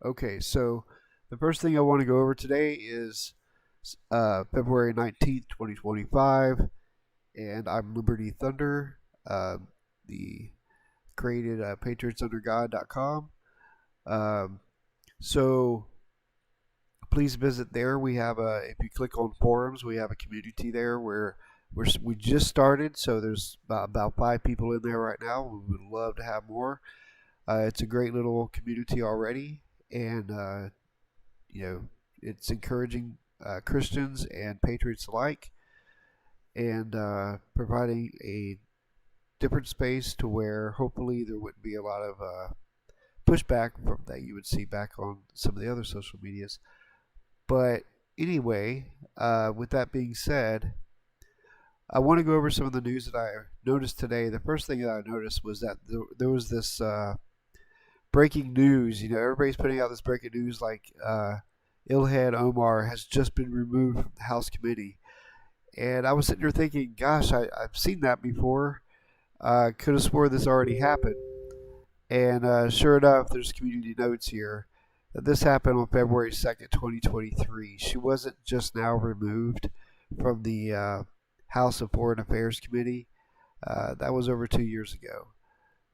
Okay, so the first thing I want to go over today is February 19th, 2025, and I'm Liberty Thunder, the created patriotsundergod.com. Um, so please visit there. We have if you click on forums, we have a community there where we just started, so there's about 5 people in there right now. We would love to have more. It's a great little community already, and you know, it's encouraging Christians and patriots alike, and providing a different space to where hopefully there wouldn't be a lot of pushback from that you would see back on some of the other social medias. But anyway, with that being said, I want to go over some of the news that I noticed today. The first thing that I noticed was that there was this breaking news. You know, everybody's putting out this breaking news like Ilhan Omar has just been removed from the House committee. And I was sitting there thinking, gosh, I've seen that before. Could have swore this already happened. And sure enough, there's community notes here that this happened on February 2nd, 2023. She wasn't just now removed from the House of Foreign Affairs Committee. That was over 2 years ago.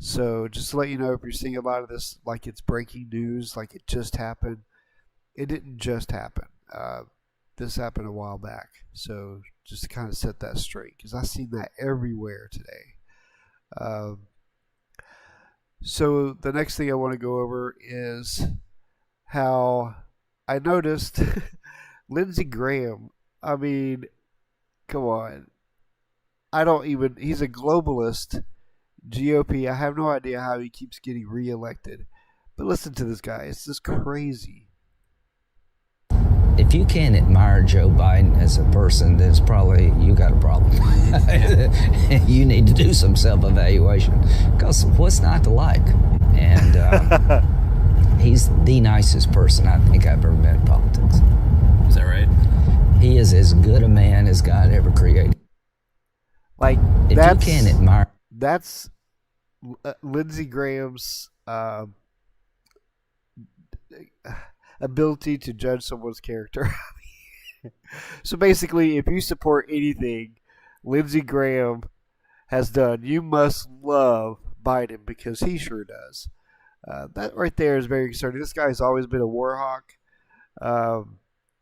So just to let you know, if you're seeing a lot of this like it's breaking news, like it just happened, it didn't just happen. This happened a while back. So just to kind of set that straight, because I've seen that everywhere today. So the next thing I want to go over is how I noticed Lindsey Graham. I mean, come on. He's a globalist GOP. I have no idea how he keeps getting reelected. But listen to this guy. It's just crazy. If you can't admire Joe Biden as a person, then it's probably you got a problem. You need to do some self-evaluation, because what's not to like? And he's the nicest person I think I've ever met in politics. Is that right? He is as good a man as God ever created. Like, if you can't admire, that's Lindsey Graham's ability to judge someone's character. So basically, if you support anything Lindsey Graham has done, you must love Biden, because he sure does. That right there is very concerning. This guy's always been a war hawk,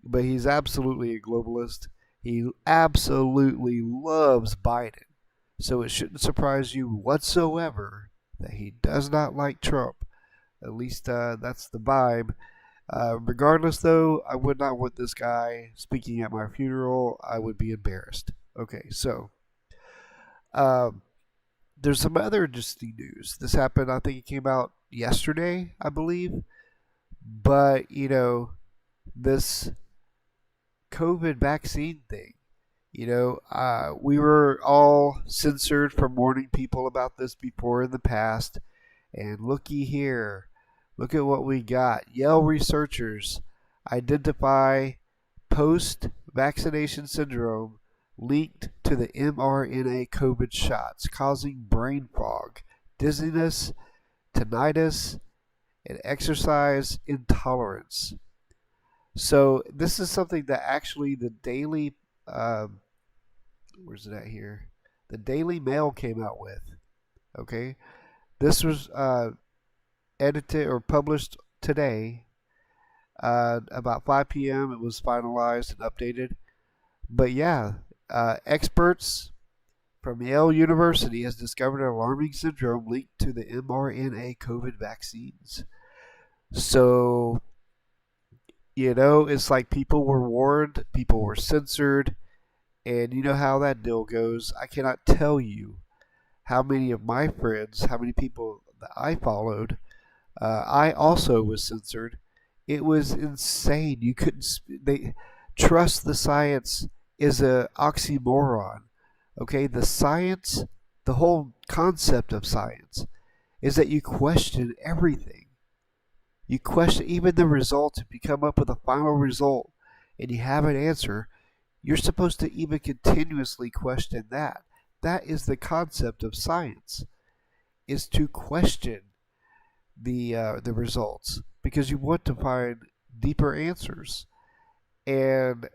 but he's absolutely a globalist. He absolutely loves Biden. So it shouldn't surprise you whatsoever that he does not like Trump. At least that's the vibe. Regardless, though, I would not want this guy speaking at my funeral. I would be embarrassed. Okay, so there's some other interesting news. This happened, I think it came out yesterday, I believe. But, you know, this COVID vaccine thing, you know, we were all censored from warning people about this before in the past. And looky here. Look at what we got. Yale researchers identify post-vaccination syndrome linked to the mRNA COVID shots, causing brain fog, dizziness, tinnitus, and exercise intolerance. So this is something that actually the Daily, where's it at here? The Daily Mail came out with. Okay, this was edited or published today. About 5 p.m. it was finalized and updated. But yeah, experts from Yale University has discovered an alarming syndrome linked to the mRNA COVID vaccines. So, you know, it's like people were warned, people were censored, and you know how that deal goes. I cannot tell you how many of my friends, how many people that I followed, I also was censored. It was insane. You couldn't. They trust the science is a oxymoron. Okay, the science, the whole concept of science, is that you question everything. You question even the results. If you come up with a final result and you have an answer, you're supposed to even continuously question that. That is the concept of science, is to question the results because you want to find deeper answers. And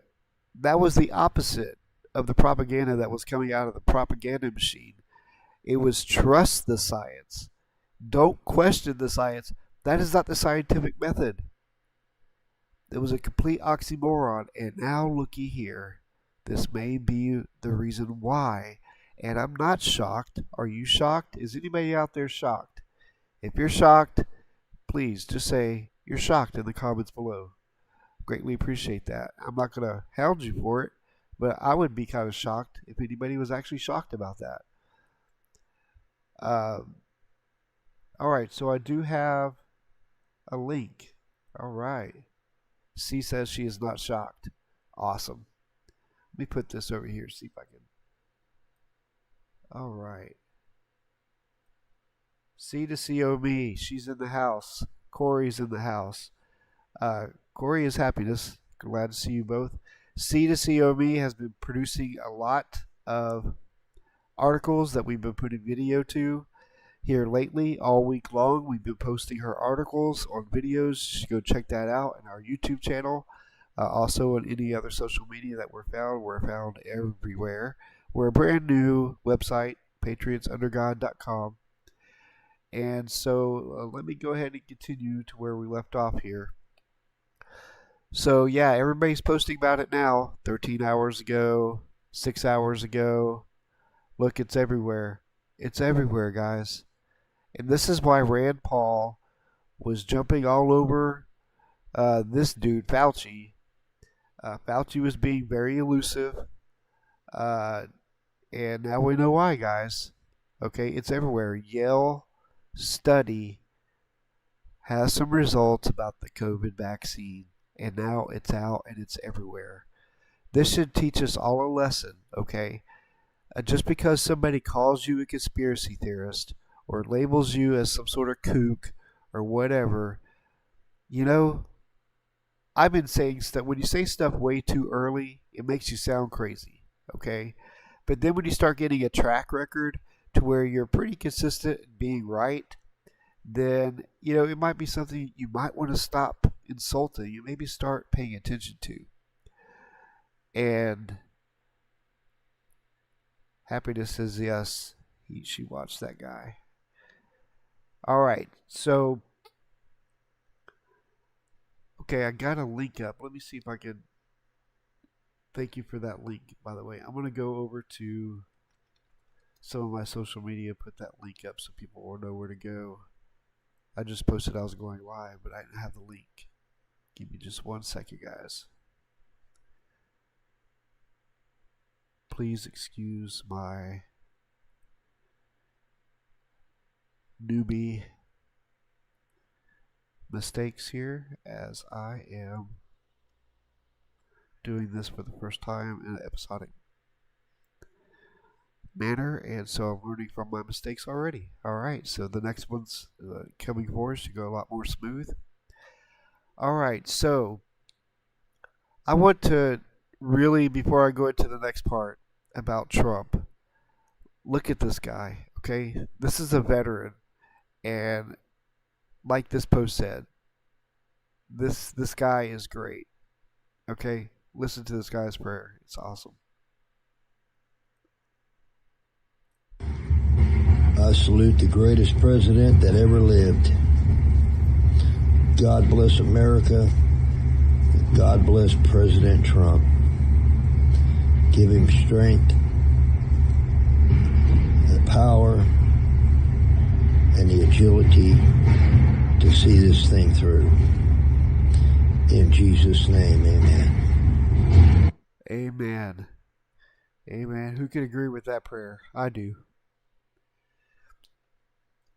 that was the opposite of the propaganda that was coming out of the propaganda machine. It was trust the science. Don't question the science. That is not the scientific method. It was a complete oxymoron. And now looky here. This may be the reason why. And I'm not shocked. Are you shocked? Is anybody out there shocked? If you're shocked, please just say you're shocked in the comments below. Greatly appreciate that. I'm not going to hound you for it, but I would be kind of shocked if anybody was actually shocked about that. All right, so I do have a link. All right. C says she is not shocked. Awesome. Let me put this over here, see if I can. All right. C to CO me. She's in the house. Corey's in the house. Corey is happiness. Glad to see you both. C to CO me has been producing a lot of articles that we've been putting video to here lately. All week long, we've been posting her articles on videos. You should go check that out on our YouTube channel. Also on any other social media that we're found everywhere. We're a brand new website, patriotsundergod.com. And so let me go ahead and continue to where we left off here. So yeah, everybody's posting about it now. 13 hours ago, 6 hours ago. Look, it's everywhere. It's everywhere, guys. And this is why Rand Paul was jumping all over this dude, Fauci. Fauci was being very elusive. And now we know why, guys. Okay, it's everywhere. Yale study has some results about the COVID vaccine, and now it's out and it's everywhere. This should teach us all a lesson, okay? Just because somebody calls you a conspiracy theorist or labels you as some sort of kook or whatever, you know, I've been saying stuff, when you say stuff way too early, it makes you sound crazy, okay? But then when you start getting a track record to where you're pretty consistent in being right, then, you know, it might be something you might want to stop insulting. You maybe start paying attention to. And Happiness says yes, she watched that guy. All right, so, okay, I got a link up. Let me see if I can, thank you for that link, by the way. I'm going to go over to some of my social media, put that link up so people will know where to go. I just posted I was going live, but I didn't have the link. Give me just 1 second, guys. Please excuse my newbie mistakes here, as I am doing this for the first time in an episodic manner, and so I'm learning from my mistakes already. Alright, so the next one's coming forward should go a lot more smooth. Alright, so I want to really, before I go into the next part about Trump, look at this guy, okay? This is a veteran, and like this post said, this guy is great, okay? Listen to this guy's prayer. It's awesome. I salute the greatest president that ever lived. God bless America. God bless President Trump. Give him strength, the power, and the agility to see this thing through. In Jesus' name, amen. Amen. Amen. Who can agree with that prayer? I do.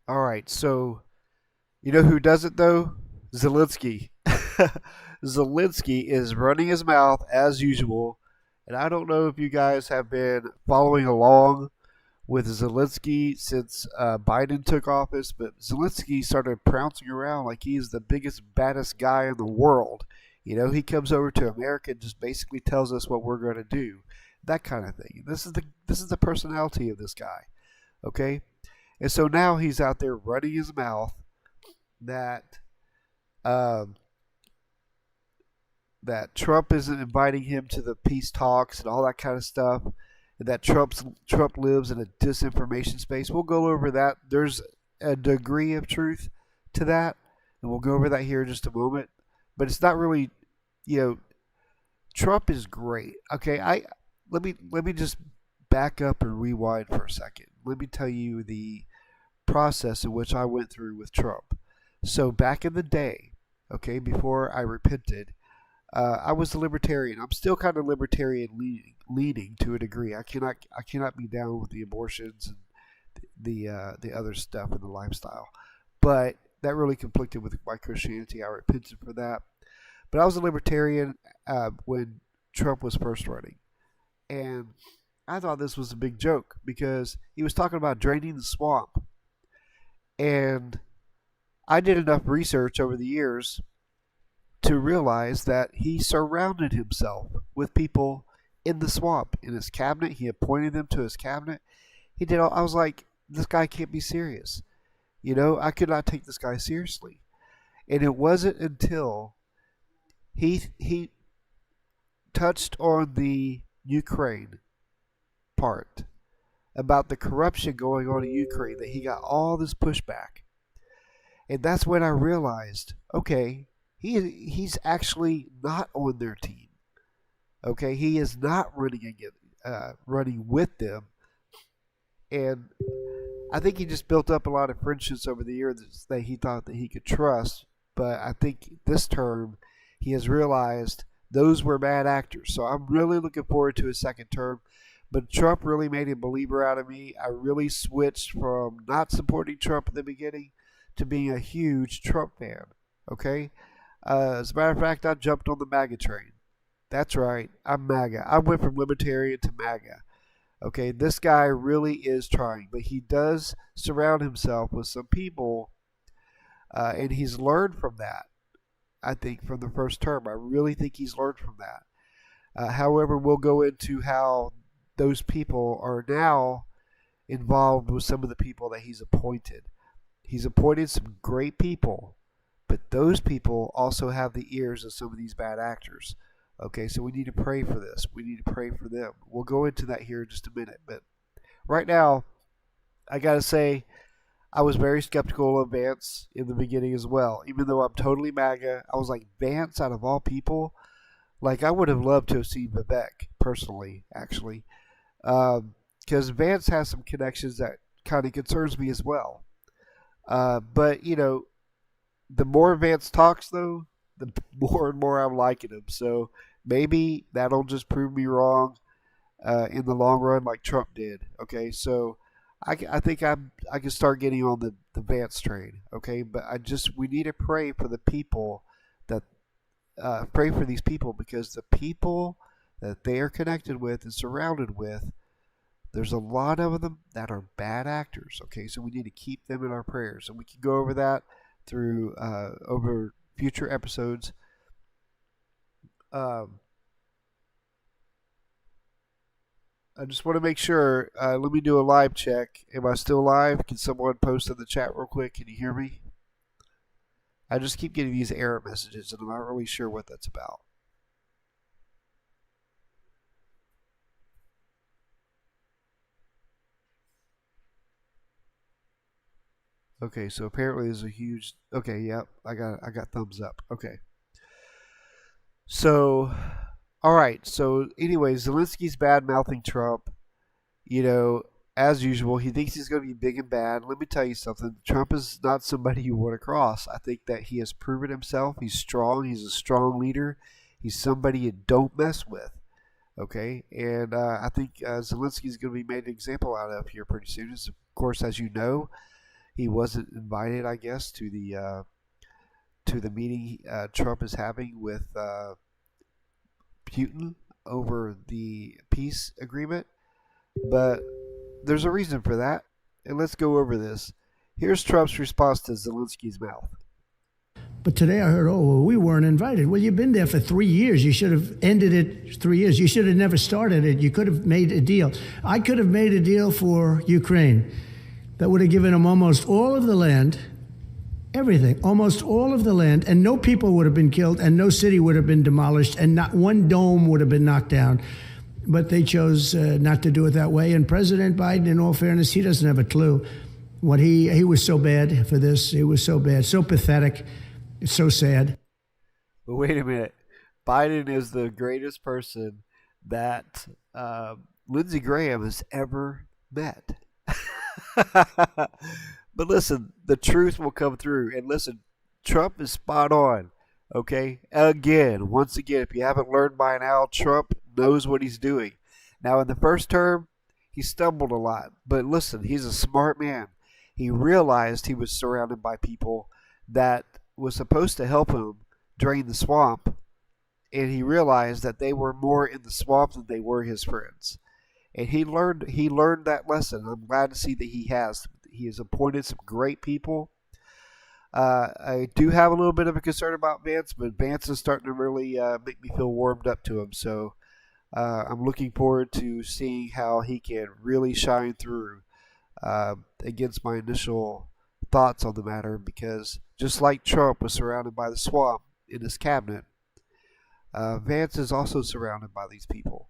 All right, so you know who does it though? Zelensky. Zelensky is running his mouth as usual, and I don't know if you guys have been following along with Zelensky since Biden took office, but Zelensky started pouncing around like he's the biggest, baddest guy in the world. You know, he comes over to America and just basically tells us what we're going to do, that kind of thing. This is the personality of this guy, okay? And so now he's out there running his mouth that um, that Trump isn't inviting him to the peace talks and all that kind of stuff, and that Trump lives in a disinformation space. We'll go over that. There's a degree of truth to that, and we'll go over that here in just a moment. But it's not really, you know, Trump is great. Okay, I let me just back up and rewind for a second. Let me tell you the process in which I went through with Trump. So back in the day, okay, before I repented, I was a libertarian. I'm still kind of libertarian leaning to a degree. I cannot be down with the abortions and the other stuff in the lifestyle, but that really conflicted with my Christianity. I repented for that. But I was a libertarian when Trump was first running, and I thought this was a big joke because he was talking about draining the swamp, and I did enough research over the years to realize that he surrounded himself with people in the swamp in his cabinet. He appointed them to his cabinet. He did all, I was like, this guy can't be serious. You know, I could not take this guy seriously. And it wasn't until he touched on the Ukraine part about the corruption going on in Ukraine that he got all this pushback. And that's when I realized, okay, he's actually not on their team. Okay, he is not running with them, and I think he just built up a lot of friendships over the years that he thought that he could trust. But I think this term he has realized those were bad actors. So I'm really looking forward to his second term. But Trump really made a believer out of me. I really switched from not supporting Trump at the beginning to being a huge Trump fan. Okay? As a matter of fact, I jumped on the MAGA train. That's right. I'm MAGA. I went from libertarian to MAGA. Okay, this guy really is trying, but he does surround himself with some people, and he's learned from that. I think from the first term, I really think he's learned from that. However, we'll go into how those people are now involved with some of the people that he's appointed. He's appointed some great people, but those people also have the ears of some of these bad actors. Okay, so we need to pray for this. We need to pray for them. We'll go into that here in just a minute. But right now, I got to say, I was very skeptical of Vance in the beginning as well. Even though I'm totally MAGA, I was like, Vance out of all people? Like, I would have loved to have seen Vivek, personally, actually. Because Vance has some connections that kind of concerns me as well. But, you know, the more Vance talks, though, the more and more I'm liking him. So maybe that'll just prove me wrong in the long run, like Trump did. Okay, so I think I can start getting on the Vance train. Okay, but we need to pray for the people that pray for these people, because the people that they are connected with and surrounded with, there's a lot of them that are bad actors. Okay, so we need to keep them in our prayers, and we can go over that through over future episodes. I just want to make sure. Let me do a live check. Am I still live? Can someone post in the chat real quick? Can you hear me? I just keep getting these error messages, and I'm not really sure what that's about. Okay, so apparently there's a huge. Okay, yep, I got thumbs up. Okay. So, all right. So, anyways, Zelensky's bad mouthing Trump. You know, as usual, he thinks he's going to be big and bad. Let me tell you something. Trump is not somebody you want to cross. I think that he has proven himself. He's strong. He's a strong leader. He's somebody you don't mess with. Okay, and I think Zelensky's going to be made an example out of here pretty soon. Of course, as you know, he wasn't invited, I guess, to the meeting Trump is having with Putin over the peace agreement. But there's a reason for that, and let's go over this. Here's Trump's response to Zelensky's mouth. But today I heard, oh, well, we weren't invited. Well, you've been there for 3 years. You should have ended it 3 years. You should have never started it. You could have made a deal. I could have made a deal for Ukraine that would have given them almost all of the land Everything, almost all of the land, and no people would have been killed, and no city would have been demolished, and not one dome would have been knocked down. But they chose not to do it that way. And President Biden, in all fairness, he doesn't have a clue. What he was so bad for this. He was so bad, so pathetic. It's so sad. But wait a minute. Biden is the greatest person that Lindsey Graham has ever met. But listen, the truth will come through. And listen, Trump is spot on. Okay? Again, once again, if you haven't learned by now, Trump knows what he's doing. Now, in the first term, he stumbled a lot. But listen, he's a smart man. He realized he was surrounded by people that was supposed to help him drain the swamp. And he realized that they were more in the swamp than they were his friends. And he learned that lesson. I'm glad to see that he has. He has appointed some great people. I do have a little bit of a concern about Vance, but Vance is starting to really make me feel warmed up to him. So I'm looking forward to seeing how he can really shine through against my initial thoughts on the matter, because just like Trump was surrounded by the swamp in his cabinet, Vance is also surrounded by these people.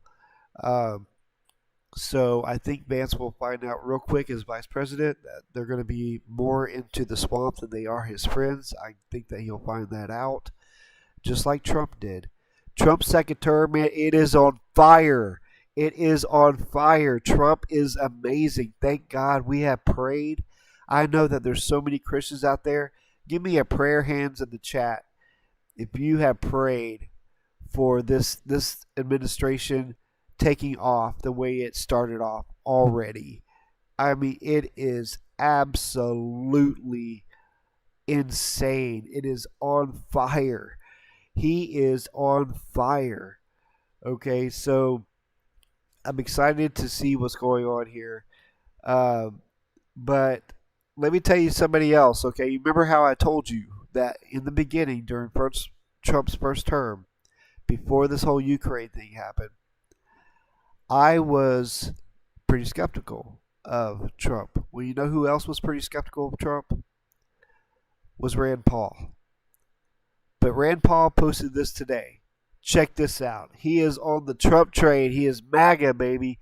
So I think Vance will find out real quick as vice president that they're going to be more into the swamp than they are his friends. I think that he'll find that out, just like Trump did. Trump's second term, man, it is on fire. It is on fire. Trump is amazing. Thank God we have prayed. I know that there's so many Christians out there. Give me a prayer hands in the chat if you have prayed for this administration taking off the way it started off already. I mean, it is absolutely insane. It is on fire. He is on fire. Okay, so I'm excited to see what's going on here. But let me tell you somebody else, okay? You remember how I told you that in the beginning, during Trump's first term, before this whole Ukraine thing happened, I was pretty skeptical of Trump. Well, you know who else was pretty skeptical of Trump? Was Rand Paul. But Rand Paul posted this today. Check this out. He is on the Trump train. He is MAGA, baby.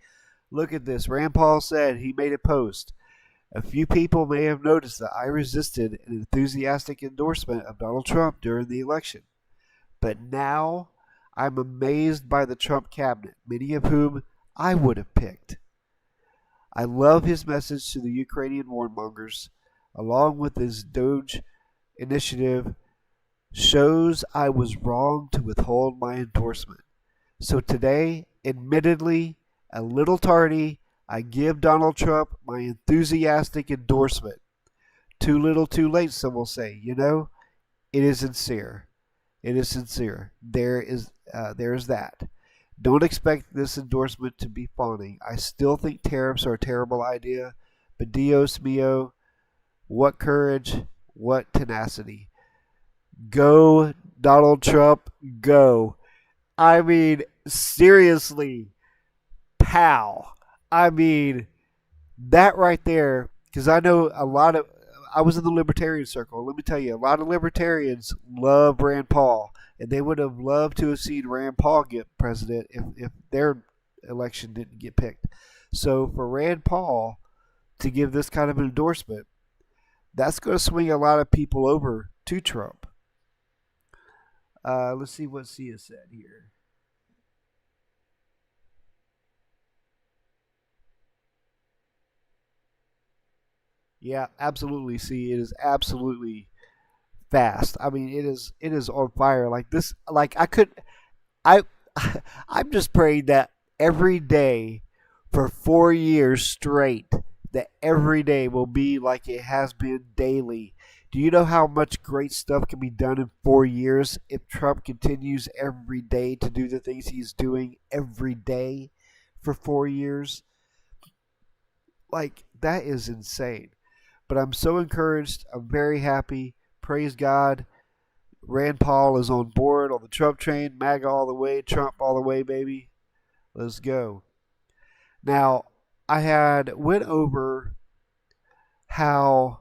Look at this. Rand Paul said, he made a post. A few people may have noticed that I resisted an enthusiastic endorsement of Donald Trump during the election. But now I'm amazed by the Trump cabinet, many of whom I would have picked. I love his message to the Ukrainian warmongers, along with his Doge initiative, shows I was wrong to withhold my endorsement. So today, admittedly, a little tardy, I give Donald Trump my enthusiastic endorsement. Too little, too late, some will say. You know, it is sincere. It is sincere. There is that. Don't expect this endorsement to be fawning. I still think tariffs are a terrible idea, but Dios mio, what courage, what tenacity. Go, Donald Trump, go. I mean, seriously, pow. I mean, that right there, because I know I was in the libertarian circle. Let me tell you, a lot of libertarians love Rand Paul, and they would have loved to have seen Rand Paul get president if their election didn't get picked. So for Rand Paul to give this kind of endorsement, that's going to swing a lot of people over to Trump. Let's see what Sia said here. Yeah, absolutely. See, it is absolutely fast. I mean, it is on fire. Like this, like I I'm just praying that every day for 4 years straight, that every day will be like it has been daily. Do you know how much great stuff can be done in 4 years if Trump continues every day to do the things he's doing every day for 4 years? Like, that is insane. But I'm so encouraged. I'm very happy. Praise God. Rand Paul is on board on the Trump train. MAGA all the way. Trump all the way, baby. Let's go. Now, I had went over how,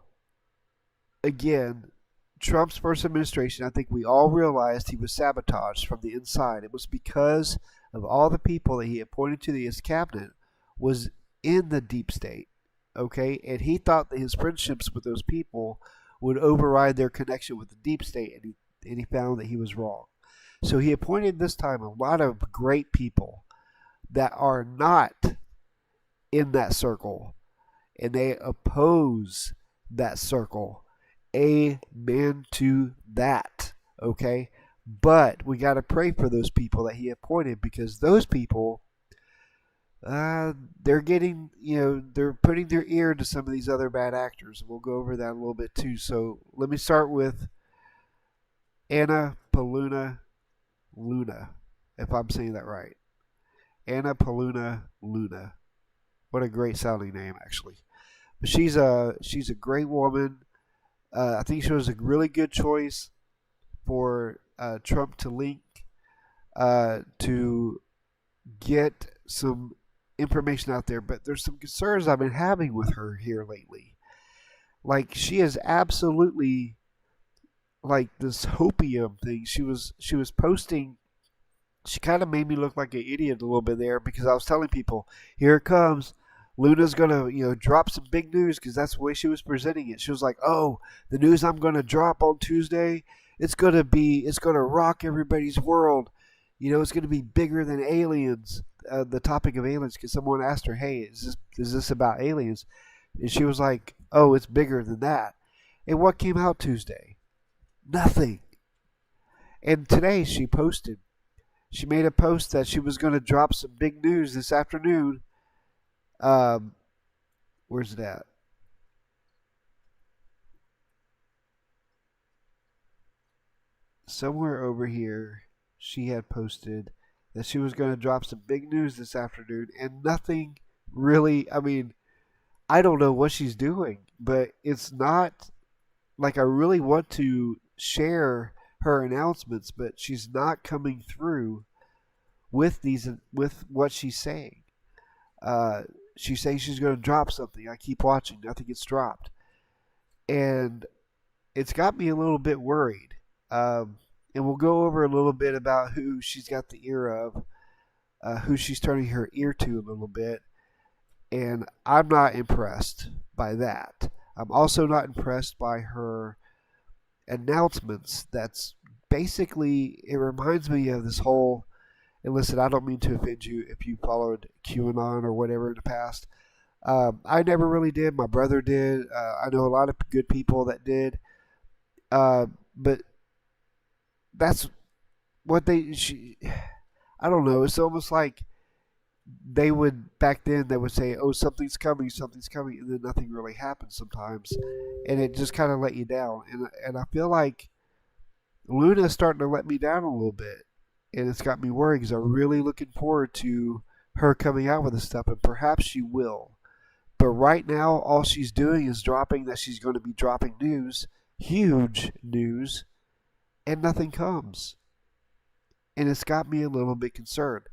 again, Trump's first administration, I think we all realized he was sabotaged from the inside. It was because of all the people that he appointed to his cabinet was in the deep state, okay? And he thought that his friendships with those people would override their connection with the deep state, and he found that he was wrong. So he appointed this time a lot of great people that are not in that circle, and they oppose that circle. Amen to that, okay? But we got to pray for those people that he appointed, because those people, they're getting, they're putting their ear to some of these other bad actors. We'll go over that a little bit too. So let me start with Anna Paulina Luna, if I'm saying that right. Anna Paulina Luna. What a great sounding name, actually. But she's a great woman. I think she was a really good choice for Trump to link to get some information out there. But there's some concerns I've been having with her here lately. Like, she is absolutely like this hopium thing. She was posting. She kind of made me look like an idiot a little bit there, because I was telling people, here it comes. Luna's going to, drop some big news, because that's the way she was presenting it. She was like, oh, the news I'm going to drop on Tuesday, it's going to rock everybody's world. It's going to be bigger than aliens, the topic of aliens, because someone asked her, hey, is this about aliens? And she was like, oh, it's bigger than that. And what came out Tuesday? Nothing. And today she made a post that she was going to drop some big news this afternoon. Where's it at? Somewhere over here, she had posted that she was going to drop some big news this afternoon, and nothing really. I mean, I don't know what she's doing, but it's not like I really want to share her announcements, but she's not coming through with what she's saying. She's saying she's going to drop something. I keep watching. Nothing gets dropped. And it's got me a little bit worried. And we'll go over a little bit about who she's got the ear of, who she's turning her ear to a little bit. And I'm not impressed by that. I'm also not impressed by her announcements. That's basically, it reminds me of this whole, and listen, I don't mean to offend you if you followed QAnon or whatever in the past. I never really did. My brother did. I know a lot of good people that did. But that's what I don't know. It's almost like back then they would say, oh, something's coming, and then nothing really happens sometimes. And it just kind of let you down. And I feel like Luna's starting to let me down a little bit. And it's got me worried, because I'm really looking forward to her coming out with this stuff, and perhaps she will. But right now, all she's doing is dropping that she's going to be dropping news, huge news, and nothing comes. And it's got me a little bit concerned.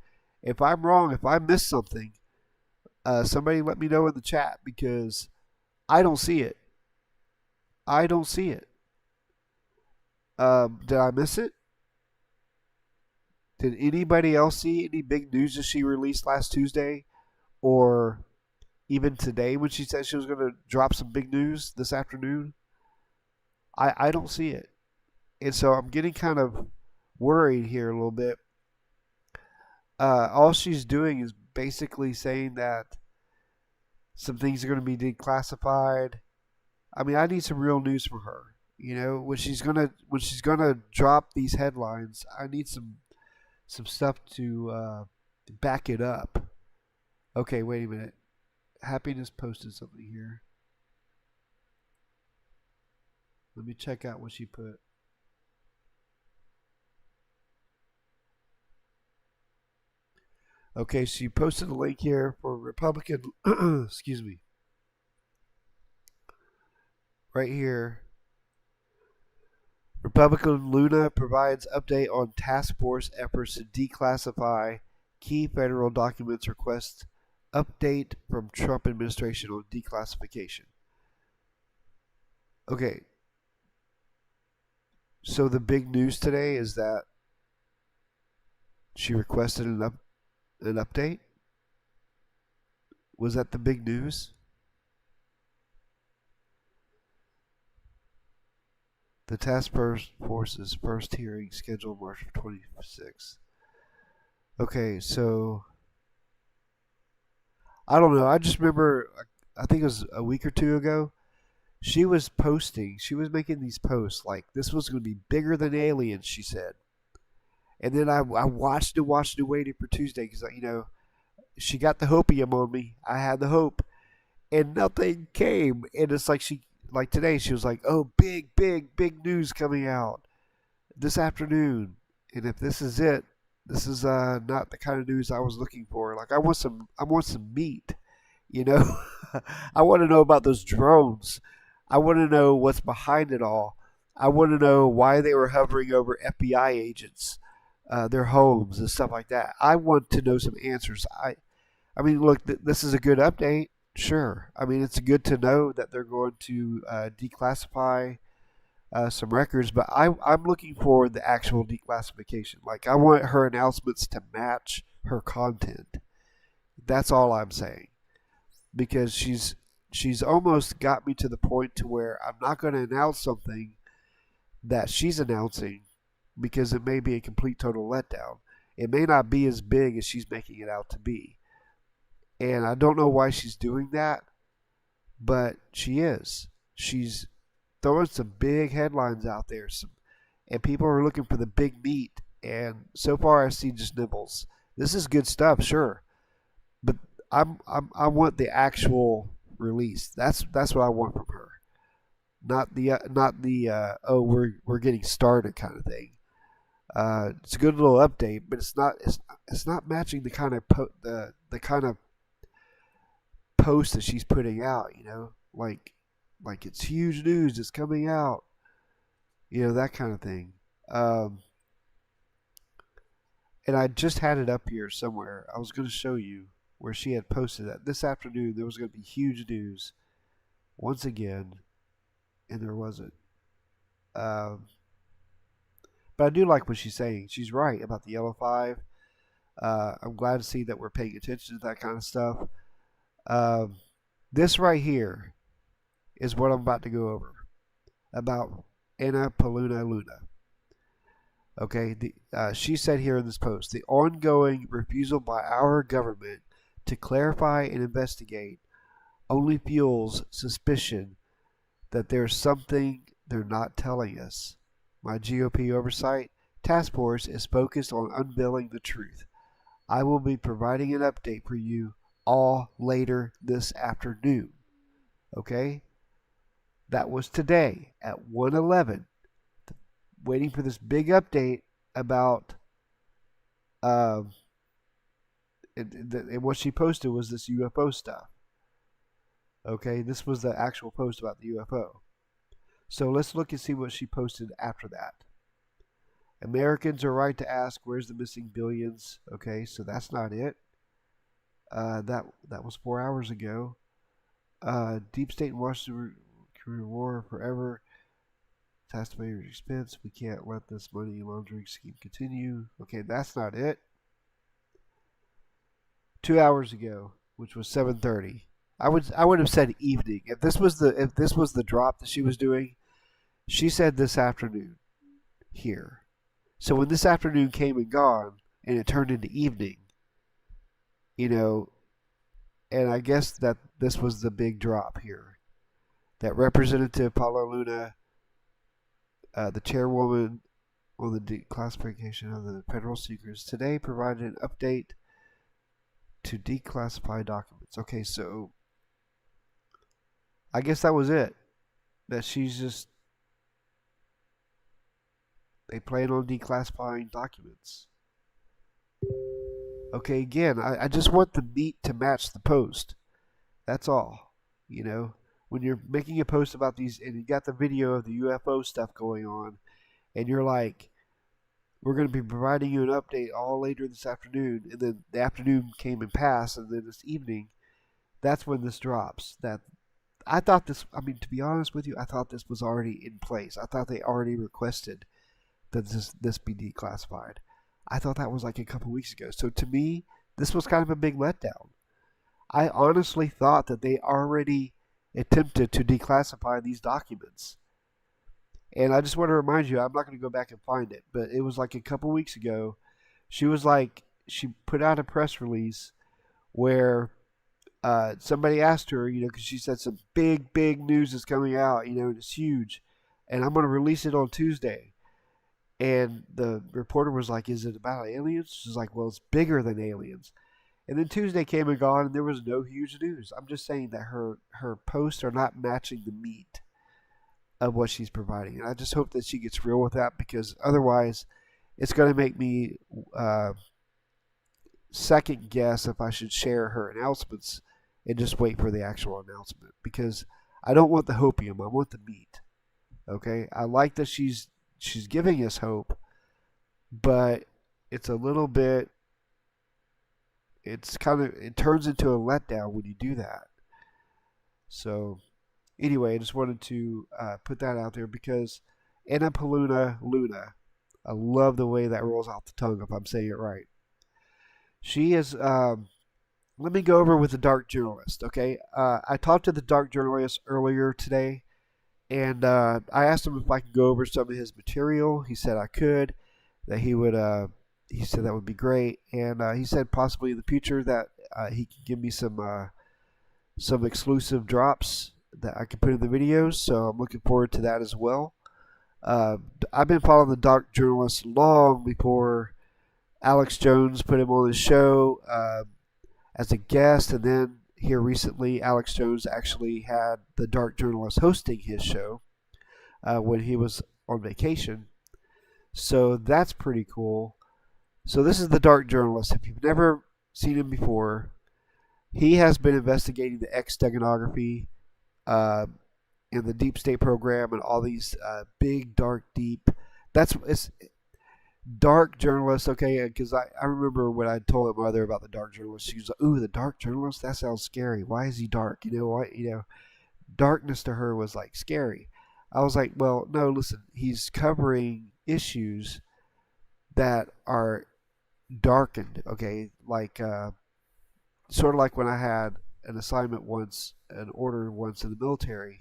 If I'm wrong, if I missed something, somebody let me know in the chat, because I don't see it. I don't see it. Did I miss it? Did anybody else see any big news that she released last Tuesday, or even today when she said she was going to drop some big news this afternoon? I don't see it. And so I'm getting kind of worried here a little bit. All she's doing is basically saying that some things are going to be declassified. I mean, I need some real news from her. When she's gonna drop these headlines, I need some stuff to back it up. Okay, wait a minute. Happiness posted something here. Let me check out what she put. Okay, she posted a link here for Republican, excuse me, right here. Republican Luna provides update on task force efforts to declassify key federal documents, requests update from Trump administration on declassification. Okay. So the big news today is that she requested an update. Was that the big news? The task force's first hearing scheduled March 26th. Okay, so I don't know. I just remember, I think it was a week or two ago, she was making these posts like this was going to be bigger than aliens, she said. And then I watched and waited for Tuesday because, she got the hopium on me. I had the hope, and nothing came. And it's like today, she was like, oh, big news coming out this afternoon. And if this is it, this is not the kind of news I was looking for. Like I want some meat, you know. I want to know about those drones. I want to know what's behind it all. I want to know why they were hovering over FBI agents, their homes and stuff like that. I want to know some answers. I mean, look, this is a good update. Sure. I mean, it's good to know that they're going to declassify some records, but I'm looking for the actual declassification. Like, I want her announcements to match her content. That's all I'm saying. Because she's almost got me to the point to where I'm not going to announce something that she's announcing because it may be a complete total letdown. It may not be as big as she's making it out to be. And I don't know why she's doing that, but she is. She's throwing some big headlines out there, and people are looking for the big meat. And so far, I see just nibbles. This is good stuff, sure, but I want the actual release. That's what I want from her, not the oh we're getting started kind of thing. It's a good little update, but it's not matching the kind of the kind of post that she's putting out. Like it's huge news. It's coming out. That kind of thing. And I just had it up here somewhere. I was going to show you where she had posted that this afternoon there was going to be huge news once again, and there wasn't. But I do like what she's saying. She's right about the Yellow Five. I'm glad to see that we're paying attention to that kind of stuff. This right here is what I'm about to go over about Anna Paulina Luna. Okay, she said here in this post, the ongoing refusal by our government to clarify and investigate only fuels suspicion that there's something they're not telling us. My GOP oversight task force is focused on unveiling the truth. I will be providing an update for you all later this afternoon. Okay? That was today at 1:11. Waiting for this big update about and what she posted was this UFO stuff. Okay, this was the actual post about the UFO. So let's look and see what she posted after that. Americans are right to ask, where's the missing billions? Okay, so that's not it. That was 4 hours ago. Deep State and Washington career war forever. Taxpayers' expense. We can't let this money laundering scheme continue. Okay, that's not it. 2 hours ago, which was 7:30. I would have said evening. If this was the drop that she was doing, she said this afternoon here. So when this afternoon came and gone and it turned into evening, and I guess that this was the big drop here. That Representative Paula Luna, the chairwoman on the declassification of the federal secrets, today provided an update to declassify documents. Okay, so I guess that was it. That they plan on declassifying documents. Okay, again, I just want the meat to match the post. That's all. When you're making a post about these and you got the video of the UFO stuff going on, and you're like, we're going to be providing you an update all later this afternoon, and then the afternoon came and passed, and then this evening, that's when this drops. That I thought this, to be honest with you, I thought this was already in place. I thought they already requested that this be declassified. I thought that was like a couple weeks ago. So to me, this was kind of a big letdown. I honestly thought that they already attempted to declassify these documents. And I just want to remind you, I'm not going to go back and find it, but it was like a couple weeks ago. She put out a press release where somebody asked her, because she said some big news is coming out, and it's huge, and I'm going to release it on Tuesday. And the reporter was like, "Is it about aliens?" She's like, "Well, it's bigger than aliens." And then Tuesday came and gone, and there was no huge news. I'm just saying that her posts are not matching the meat of what she's providing, and I just hope that she gets real with that, because otherwise, it's going to make me second guess if I should share her announcements and just wait for the actual announcement, because I don't want the hopium. I want the meat. Okay, I like that she's giving us hope, but it's a little bit. It turns into a letdown when you do that. So anyway, I just wanted to put that out there, because Anna Paulina Luna, I love the way that rolls off the tongue if I'm saying it right. She is. Let me go over with the dark journalist. Okay, I talked to the dark journalist earlier today, and I asked him if I could go over some of his material. He said I could. That he would. He said that would be great, and he said possibly in the future that he could give me some exclusive drops that I can put in the videos. So I'm looking forward to that as well. I've been following the dark journalist long before Alex Jones put him on his show as a guest, and then here recently, Alex Jones actually had the dark journalist hosting his show when he was on vacation. So that's pretty cool. So this is the dark journalist. If you've never seen him before, he has been investigating the X-steganography and the deep state program and all these big, dark, deep. It's dark journalist, okay? Because I remember when I told my mother about the dark journalist, she was like, "Ooh, the dark journalist? That sounds scary. Why is he dark? Darkness to her was like scary." I was like, "Well, no, listen. He's covering issues that are darkened, okay? Like sort of like when I had an assignment once, an order once in the military.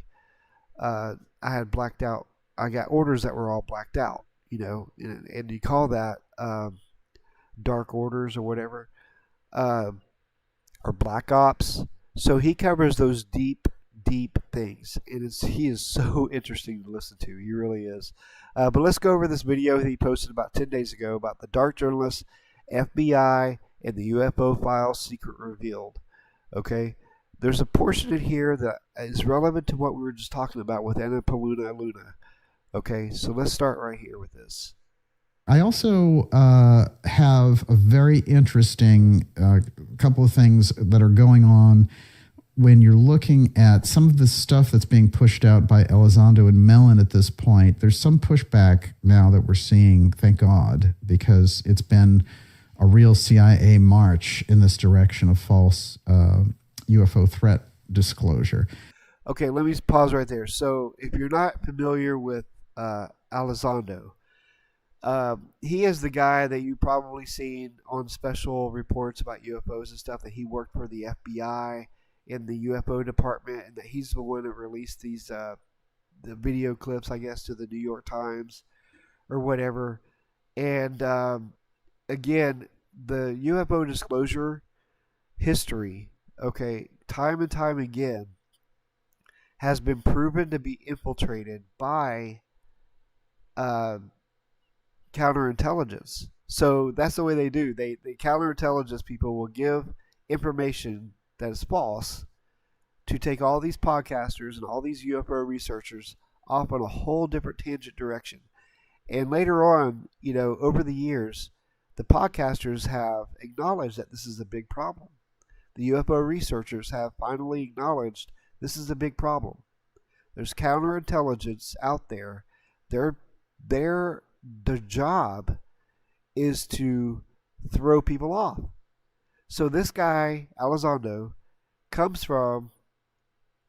I had blacked out. I got orders that were all blacked out, and you call that dark orders or whatever, or black ops. So he covers those deep things, and he is so interesting to listen to. He really is. But let's go over this video that he posted about 10 days ago about the dark journalist, FBI, and the UFO files secret revealed. Okay, there's a portion in here that is relevant to what we were just talking about with Anna Paulina Luna. Okay, so let's start right here with this. I also have a very interesting couple of things that are going on when you're looking at some of the stuff that's being pushed out by Elizondo and Mellon at this point. There's some pushback now that we're seeing, thank God, because it's been a real CIA march in this direction of false UFO threat disclosure. Okay, let me pause right there. So if you're not familiar with Elizondo, he is the guy that you've probably seen on special reports about UFOs and stuff, that he worked for the FBI in the UFO department, and that he's the one that released these the video clips, I guess, to the New York Times or whatever. And again, the UFO disclosure history, okay, time and time again, has been proven to be infiltrated by counterintelligence. So that's the way they do. The counterintelligence people will give information that is false to take all these podcasters and all these UFO researchers off on a whole different tangent direction. And later on, over the years, the podcasters have acknowledged that this is a big problem. The UFO researchers have finally acknowledged this is a big problem. There's counterintelligence out there. Their job is to throw people off. So this guy, Elizondo, comes from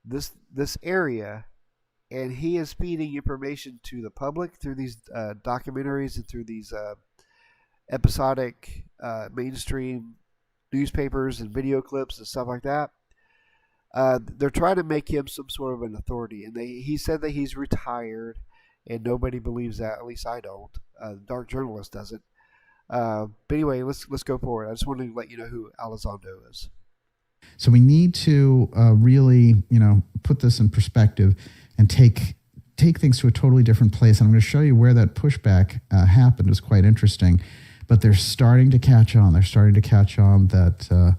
this area, and he is feeding information to the public through these documentaries and through these episodic mainstream newspapers and video clips and stuff like that. They're trying to make him some sort of an authority, and he said that he's retired, and nobody believes that. At least I don't. The Dark Journalist doesn't. But anyway, let's go forward. I just wanted to let you know who Elizondo is. So we need to really, put this in perspective and take things to a totally different place. And I'm going to show you where that pushback happened. It was quite interesting. But they're starting to catch on. They're starting to catch on that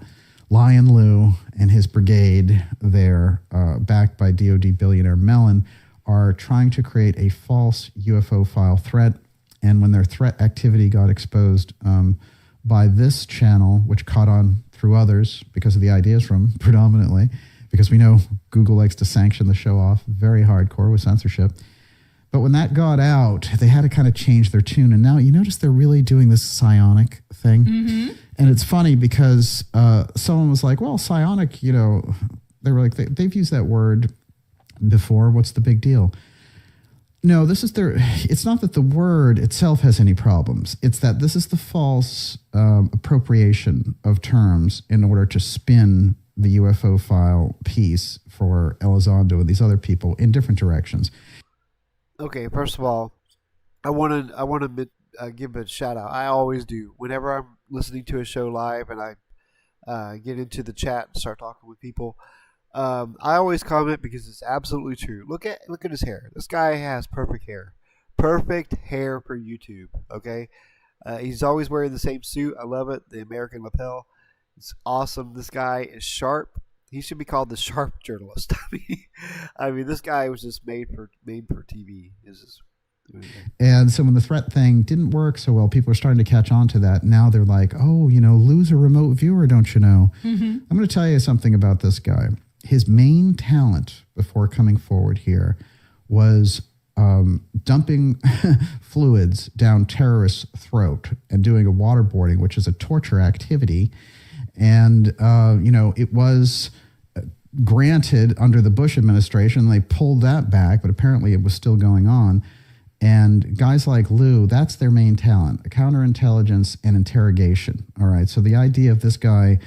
Lion Lou and his brigade there, backed by DOD billionaire Mellon, are trying to create a false UFO file threat. And when their threat activity got exposed by this channel, which caught on through others because of the ideas from predominantly, because we know Google likes to sanction the show off very hardcore with censorship. But when that got out, they had to kind of change their tune. And now you notice they're really doing this psionic thing. Mm-hmm. And it's funny because someone was like, well, psionic, they were like, they've used that word before. What's the big deal? No, it's not that the word itself has any problems. It's that this is the false appropriation of terms in order to spin the UFO file piece for Elizondo and these other people in different directions. Okay, first of all, I want to give a shout out. I always do. Whenever I'm listening to a show live and I get into the chat and start talking with people, I always comment because it's absolutely true. Look at his hair. This guy has perfect hair. Perfect hair for YouTube. Okay, he's always wearing the same suit. I love it. The American lapel. It's awesome. This guy is sharp. He should be called the sharp journalist. I mean, this guy was just made for TV. And so when the threat thing didn't work so well, people are starting to catch on to that. Now they're like, oh, Lou's a remote viewer, don't you know? Mm-hmm. I'm going to tell you something about this guy. His main talent before coming forward here was dumping fluids down terrorists' throat and doing a waterboarding, which is a torture activity. And, it was granted under the Bush administration. They pulled that back, but apparently it was still going on. And guys like Lou, that's their main talent, counterintelligence and interrogation. All right. So the idea of this guy,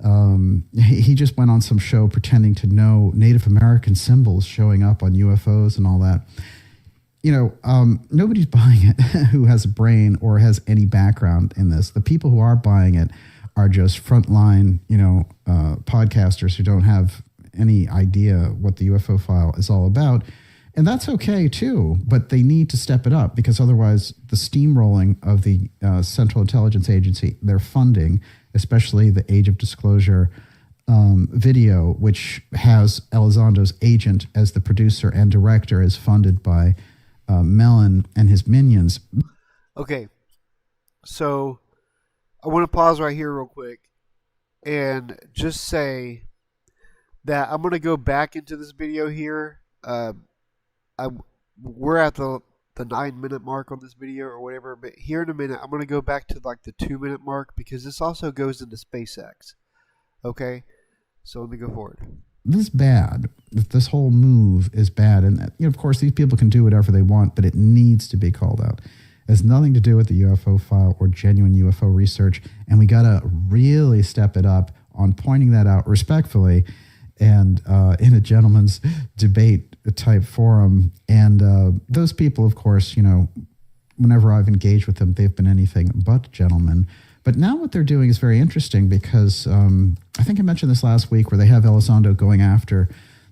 he just went on some show pretending to know Native American symbols showing up on UFOs and all that. Nobody's buying it who has a brain or has any background in this. The people who are buying it are just frontline, podcasters who don't have any idea what the UFO file is all about. And that's okay, too, but they need to step it up because otherwise the steamrolling of the Central Intelligence Agency, their funding, especially the Age of Disclosure video, which has Elizondo's agent as the producer and director, is funded by Mellon and his minions. Okay, so I want to pause right here real quick and just say that I'm going to go back into this video here. We're at the 9-minute mark on this video or whatever, but here in a minute I'm going to go back to like the 2-minute mark because this also goes into SpaceX. Okay, so let me go forward. This is bad. This whole move is bad, and of course these people can do whatever they want, but it needs to be called out. It has nothing to do with the UFO file or genuine UFO research, and we got to really step it up on pointing that out respectfully and in a gentleman's debate type forum. And those people, of course, whenever I've engaged with them, they've been anything but gentlemen. But now what they're doing is very interesting because I think I mentioned this last week where they have Elizondo going after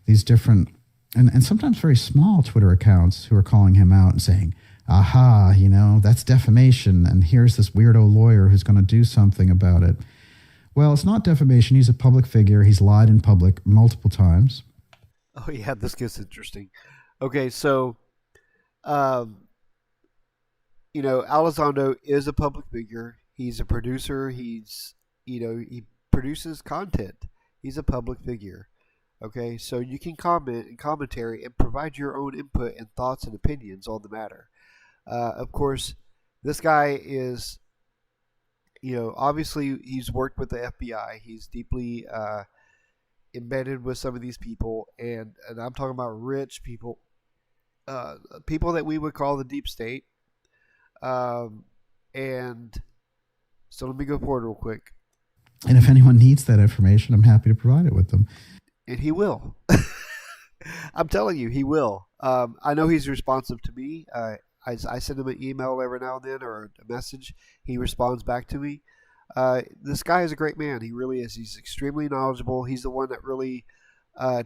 these different and sometimes very small Twitter accounts who are calling him out and saying, aha, that's defamation. And here's this weirdo lawyer who's going to do something about it. Well, it's not defamation. He's a public figure. He's lied in public multiple times. Oh, yeah, this gets interesting. Okay, so, Elizondo is a public figure. He's a producer. He produces content. He's a public figure. Okay, so you can comment and commentary and provide your own input and thoughts and opinions on the matter. Of course, this guy is, obviously he's worked with the FBI. He's deeply embedded with some of these people, and I'm talking about rich people people that we would call the deep state. Um, and so let me go forward real quick. And if anyone needs that information, I'm happy to provide it with them. And he will. I'm telling you, he will. I know he's responsive to me. I send him an email every now and then or a message. He responds back to me. This guy is a great man. He really is. He's extremely knowledgeable. He's the one that really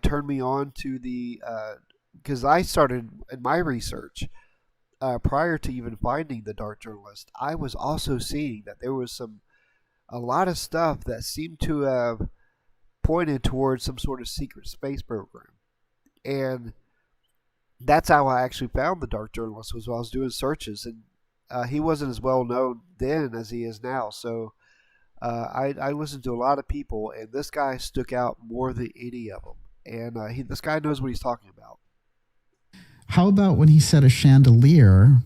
turned me on to the because I started in my research prior to even finding the Dark Journalist. I was also seeing that there was a lot of stuff that seemed to have pointed towards some sort of secret space program, and that's how I actually found the Dark Journalist, was while I was doing searches, and he wasn't as well known then as he is now. So I listened to a lot of people, and this guy stuck out more than any of them. And this guy knows what he's talking about. How about when he said a chandelier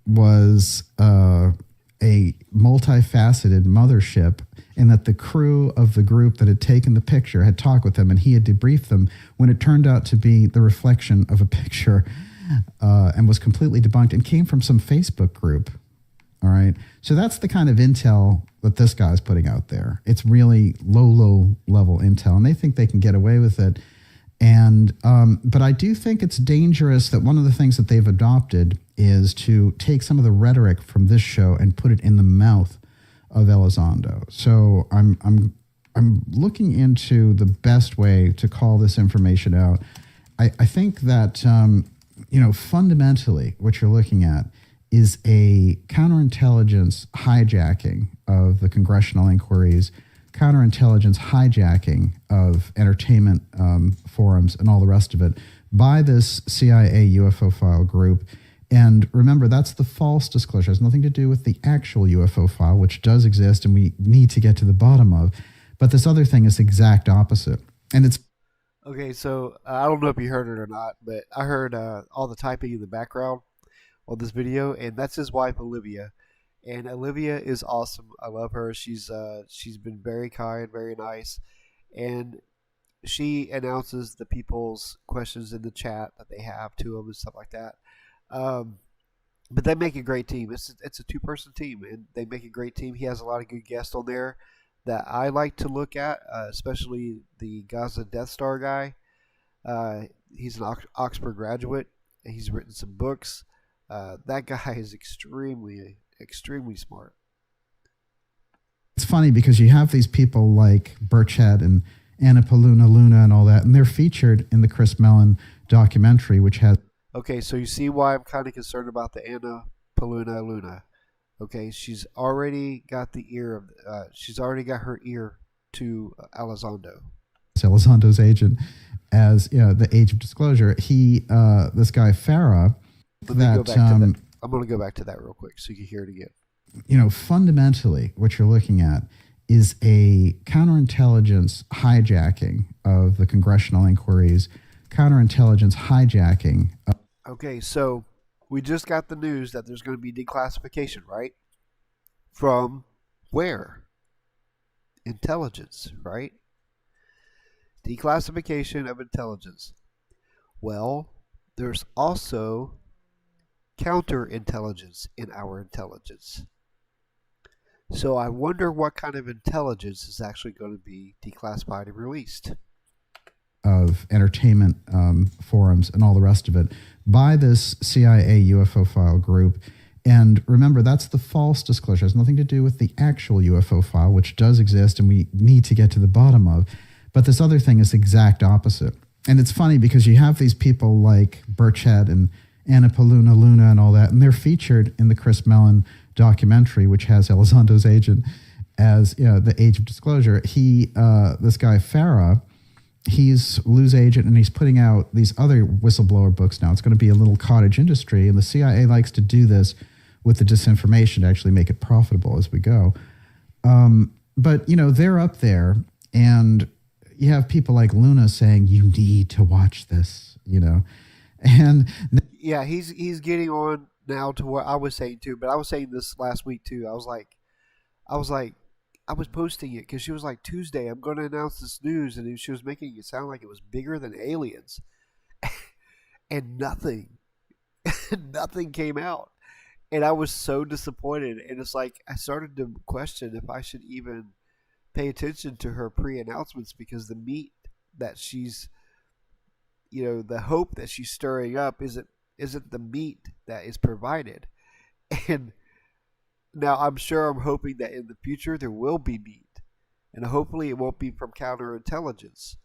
was a multifaceted mothership, and that the crew of the group that had taken the picture had talked with him, and he had debriefed them, when it turned out to be the reflection of a picture and was completely debunked and came from some Facebook group. All right. So that's the kind of intel that this guy's putting out there. It's really low level intel, and they think they can get away with it. And but I do think it's dangerous that one of the things that they've adopted is to take some of the rhetoric from this show and put it in the mouth of Elizondo. So I'm looking into the best way to call this information out. I think that fundamentally what you're looking at is a counterintelligence hijacking of the congressional inquiries, counterintelligence hijacking of entertainment forums and all the rest of it by this CIA UFO file group. And remember, that's the false disclosure. It has nothing to do with the actual UFO file, which does exist and we need to get to the bottom of. But this other thing is the exact opposite. And it's okay. So I don't know if you heard it or not, but I heard all the typing in the background on this video, and that's his wife Olivia. And Olivia is awesome. I love her. She's been very kind, very nice, and she announces the people's questions in the chat that they have to them and stuff like that. But they make a great team. It's a 2-person team, and they make a great team. He has a lot of good guests on there that I like to look at, especially the Gaza Death Star guy. He's an Oxford graduate. He's written some books. That guy is extremely smart. It's funny because you have these people like Burchett and Anna Paulina Luna and all that, and they're featured in the Chris Mellon documentary, which has... Okay, so you see why I'm kind of concerned about the Anna Paulina Luna. Okay, she's already got the ear of... she's already got her ear to Elizondo. Elizondo's agent, as the age of disclosure. He, this guy Farah... Let me go back to that. I'm going to go back to that real quick so you can hear it again. Fundamentally, what you're looking at is a counterintelligence hijacking of the congressional inquiries, counterintelligence hijacking. Okay, so we just got the news that there's going to be declassification, right? From where? Intelligence, right? Declassification of intelligence. Well, there's also counterintelligence in our intelligence. So I wonder what kind of intelligence is actually going to be declassified and released. Of entertainment forums and all the rest of it by this CIA UFO file group. And remember, that's the false disclosure. It has nothing to do with the actual UFO file, which does exist and we need to get to the bottom of. But this other thing is the exact opposite. And it's funny because you have these people like Burchett and Anna Paulina Luna and all that, and they're featured in the Chris Mellon documentary, which has Elizondo's agent as the age of disclosure. He, this guy Farah, he's Lou's agent, and he's putting out these other whistleblower books now. It's going to be a little cottage industry, and the CIA likes to do this with the disinformation to actually make it profitable as we go. But they're up there, and you have people like Luna saying you need to watch this, and yeah, he's getting on now to what I was saying too. But I was saying this last week too. I was posting it because she was like, Tuesday, I'm going to announce this news, and she was making it sound like it was bigger than aliens, and nothing Nothing came out. And I was so disappointed. And it's like I started to question if I should even pay attention to her pre-announcements, because the meat that she's, the hope that she's stirring up isn't the meat that is provided. And now I'm hoping that in the future there will be meat, and hopefully it won't be from counterintelligence,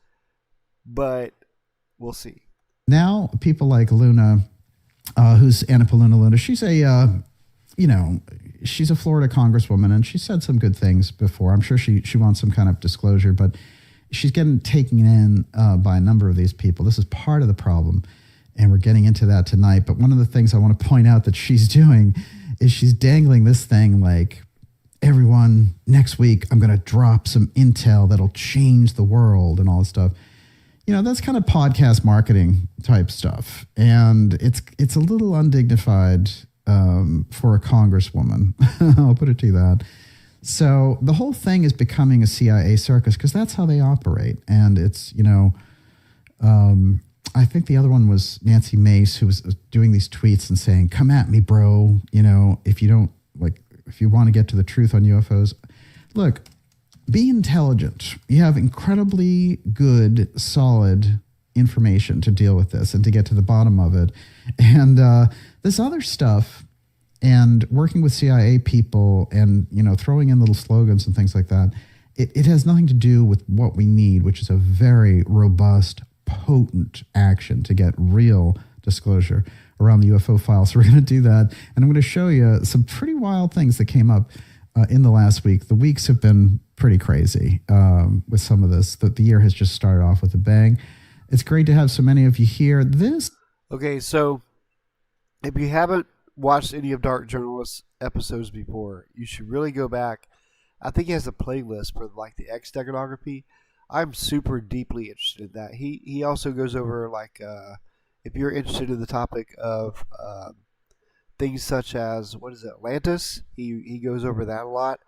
but we'll see. Now, people like Luna, who's Anna Paulina Luna, she's she's a Florida congresswoman, and she said some good things before. I'm sure she wants some kind of disclosure, but she's getting taken in by a number of these people. This is part of the problem, and we're getting into that tonight. But one of the things I want to point out that she's doing is she's dangling this thing like, everyone, next week I'm going to drop some intel that'll change the world and all this stuff. That's kind of podcast marketing type stuff. And it's a little undignified for a congresswoman. I'll put it to you that. So the whole thing is becoming a CIA circus, because that's how they operate. And it's, I think the other one was Nancy Mace, who was doing these tweets and saying, come at me, bro. If you want to get to the truth on UFOs, look, be intelligent. You have incredibly good, solid information to deal with this and to get to the bottom of it. And this other stuff, and working with CIA people and, throwing in little slogans and things like that, it has nothing to do with what we need, which is a very robust, potent action to get real disclosure around the UFO files. So we're going to do that. And I'm going to show you some pretty wild things that came up in the last week. The weeks have been pretty crazy with some of this. The year has just started off with a bang. It's great to have so many of you here. Okay, so if you haven't watched any of Dark Journalist's episodes before, you should really go back. I think he has a playlist for like the X steganography. I'm super deeply interested in that. He also goes over if you're interested in the topic of things such as, what is it, Atlantis, he goes over that a lot.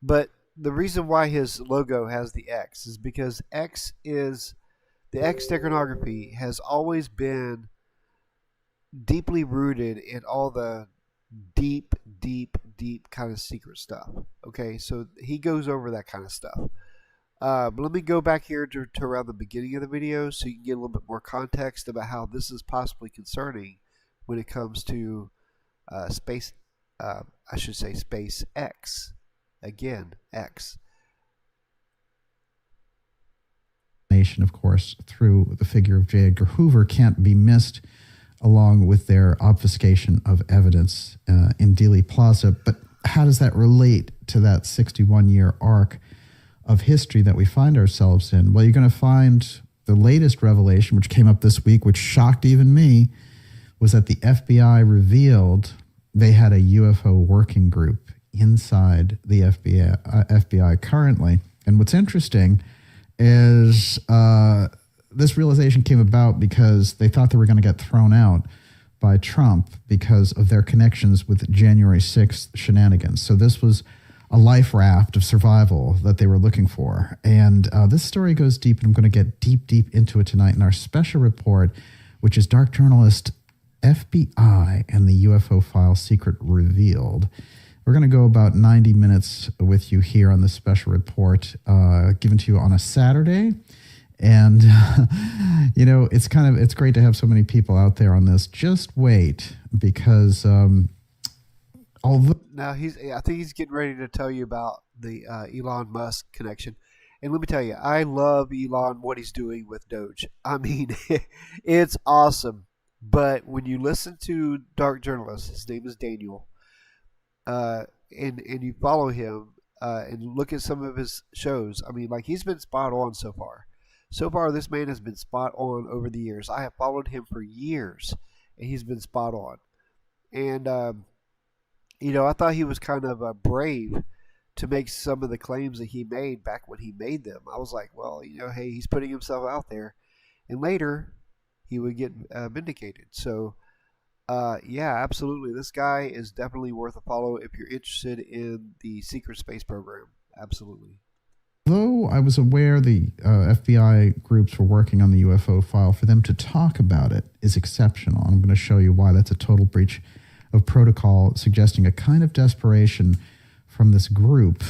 But the reason why his logo has the X is because the X steganography has always been deeply rooted in all the deep kind of secret stuff. Okay, so he goes over that kind of stuff. But let me go back here to around the beginning of the video so you can get a little bit more context about how this is possibly concerning when it comes to space. I should say SpaceX. Again, X. Nation, of course, through the figure of J. Edgar Hoover, can't be missed, along with their obfuscation of evidence in Dealey Plaza. But how does that relate to that 61-year arc of history that we find ourselves in? Well, you're going to find the latest revelation, which came up this week, which shocked even me, was that the FBI revealed they had a UFO working group inside the FBI currently. And what's interesting is this realization came about because they thought they were going to get thrown out by Trump because of their connections with January 6th shenanigans. So this was a life raft of survival that they were looking for. And this story goes deep, and I'm going to get deep into it tonight in our special report, which is Dark Journalist FBI and the UFO File Secret Revealed. We're going to go about 90 minutes with you here on this special report given to you on a Saturday. And, it's great to have so many people out there on this. Just wait, because now I think he's getting ready to tell you about the Elon Musk connection. And let me tell you, I love Elon, what he's doing with Doge. I mean, it's awesome. But when you listen to Dark Journalist, his name is Daniel, and you follow him and look at some of his shows, I mean, he's been spot on so far. So far, this man has been spot on over the years. I have followed him for years, and he's been spot on. And, I thought he was kind of brave to make some of the claims that he made back when he made them. I was like, well, hey, he's putting himself out there. And later, he would get vindicated. So, yeah, absolutely. This guy is definitely worth a follow if you're interested in the secret space program. Absolutely. Though I was aware the FBI groups were working on the UFO file, for them to talk about it is exceptional. I'm going to show you why that's a total breach of protocol, suggesting a kind of desperation from this group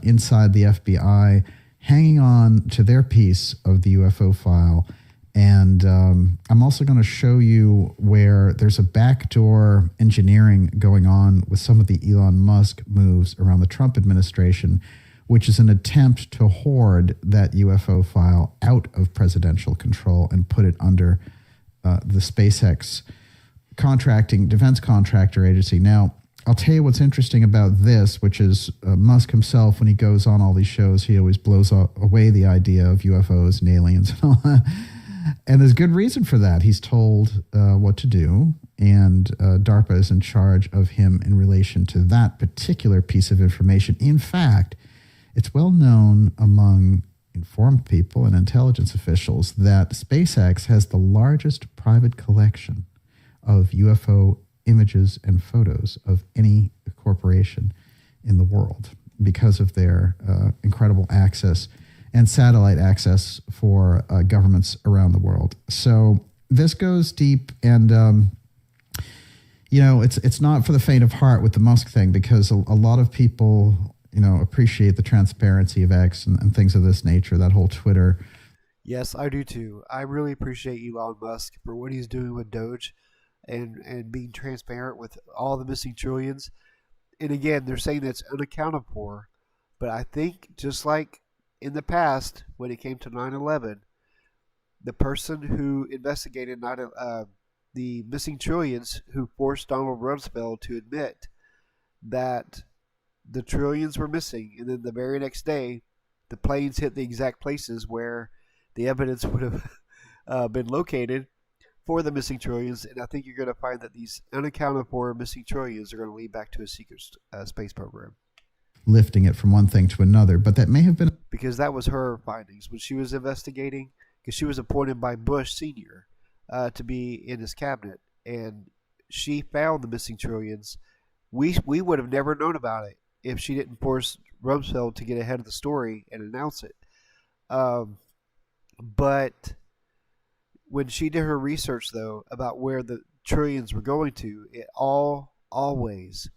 inside the FBI, hanging on to their piece of the UFO file. And I'm also going to show you where there's a backdoor engineering going on with some of the Elon Musk moves around the Trump administration, which is an attempt to hoard that UFO file out of presidential control and put it under the SpaceX defense contractor agency. Now, I'll tell you what's interesting about this, which is Musk himself, when he goes on all these shows, he always blows away the idea of UFOs and aliens and all that. And there's good reason for that. He's told what to do, and DARPA is in charge of him in relation to that particular piece of information. In fact, it's well known among informed people and intelligence officials that SpaceX has the largest private collection of UFO images and photos of any corporation in the world because of their incredible access and satellite access for governments around the world. So this goes deep, and it's not for the faint of heart with the Musk thing, because a lot of people appreciate the transparency of X and things of this nature, that whole Twitter. Yes, I do too. I really appreciate Elon Musk for what he's doing with Doge and being transparent with all the missing trillions. And again, they're saying that's unaccounted for, but I think just like in the past, when it came to 9/11, the person who investigated the missing trillions, who forced Donald Rumsfeld to admit that the trillions were missing, and then the very next day, the planes hit the exact places where the evidence would have been located for the missing trillions. And I think you're going to find that these unaccounted for missing trillions are going to lead back to a secret space program. Lifting it from one thing to another, but that may have been... Because that was her findings when she was investigating, because she was appointed by Bush Sr. To be in his cabinet, and she found the missing trillions. We would have never known about it if she didn't force Rumsfeld to get ahead of the story and announce it. But when she did her research, though, about where the trillions were going to,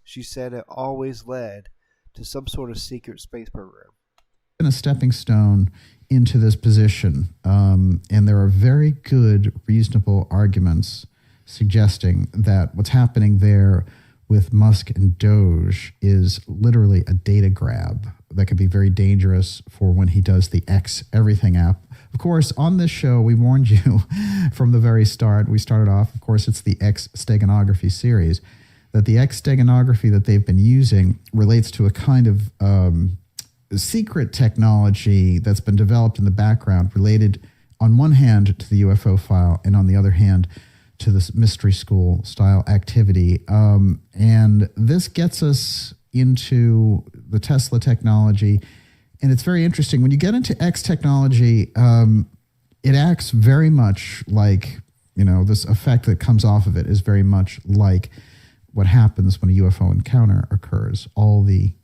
she said it always led to some sort of secret space program. A stepping stone into this position, and there are very good, reasonable arguments suggesting that what's happening there with Musk and Doge is literally a data grab that could be very dangerous for when he does the X Everything app. Of course, on this show, we warned you from the very start. We started off, of course, it's the X steganography series, that the X steganography that they've been using relates to a kind of secret technology that's been developed in the background, related on one hand to the UFO file and on the other hand to this mystery school style activity. And this gets us into the Tesla technology. And it's very interesting. When you get into X technology, it acts very much like, this effect that comes off of it is very much like what happens when a UFO encounter occurs. All the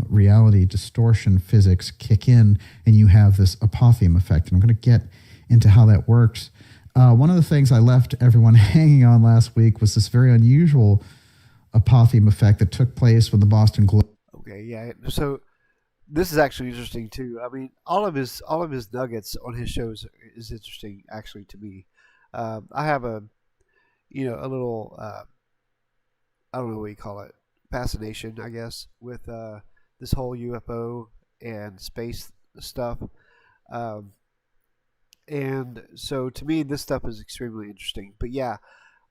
reality distortion physics kick in, and you have this apotheum effect. And I'm going to get into how that works. One of the things I left everyone hanging on last week was this very unusual apotheum effect that took place when the Boston Globe. Okay, yeah. So this is actually interesting too. I mean, all of his nuggets on his shows is interesting actually to me. I have a little I don't know what you call it, fascination, I guess, with this whole UFO and space stuff. And so to me, this stuff is extremely interesting. But yeah,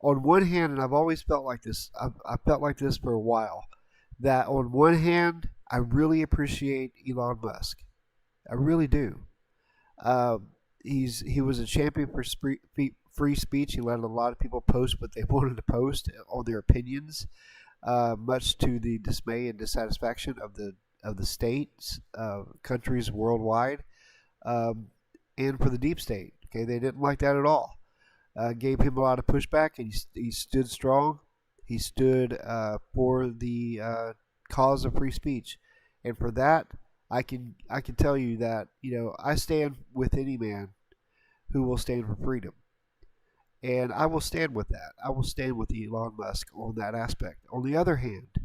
on one hand, and I've always felt like this, I felt like this for a while, that on one hand, I really appreciate Elon Musk. I really do. He was a champion for free speech. He let a lot of people post what they wanted to post on their opinions, much to the dismay and dissatisfaction of the states, countries worldwide, and for the deep state. Okay, they didn't like that at all. Gave him a lot of pushback, and he stood strong. He stood for the cause of free speech, and for that, I can tell you that I stand with any man who will stand for freedom, and I will stand with that. I will stand with Elon Musk on that aspect. On the other hand,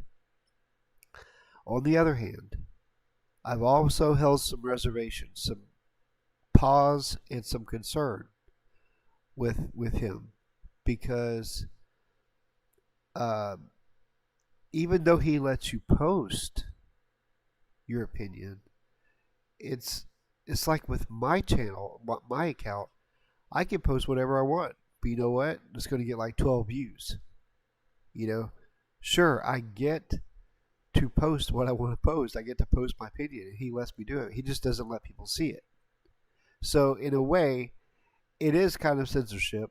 I've also held some reservations, some pause, and some concern with him because uh, even though he lets you post your opinion, it's it's like with my channel, my account, I can post whatever I want. But you know what? It's going to get like 12 views. You know, sure, I get to post what I want to post. I get to post my opinion, and he lets me do it. He just doesn't let people see it. So in a way, it is kind of censorship.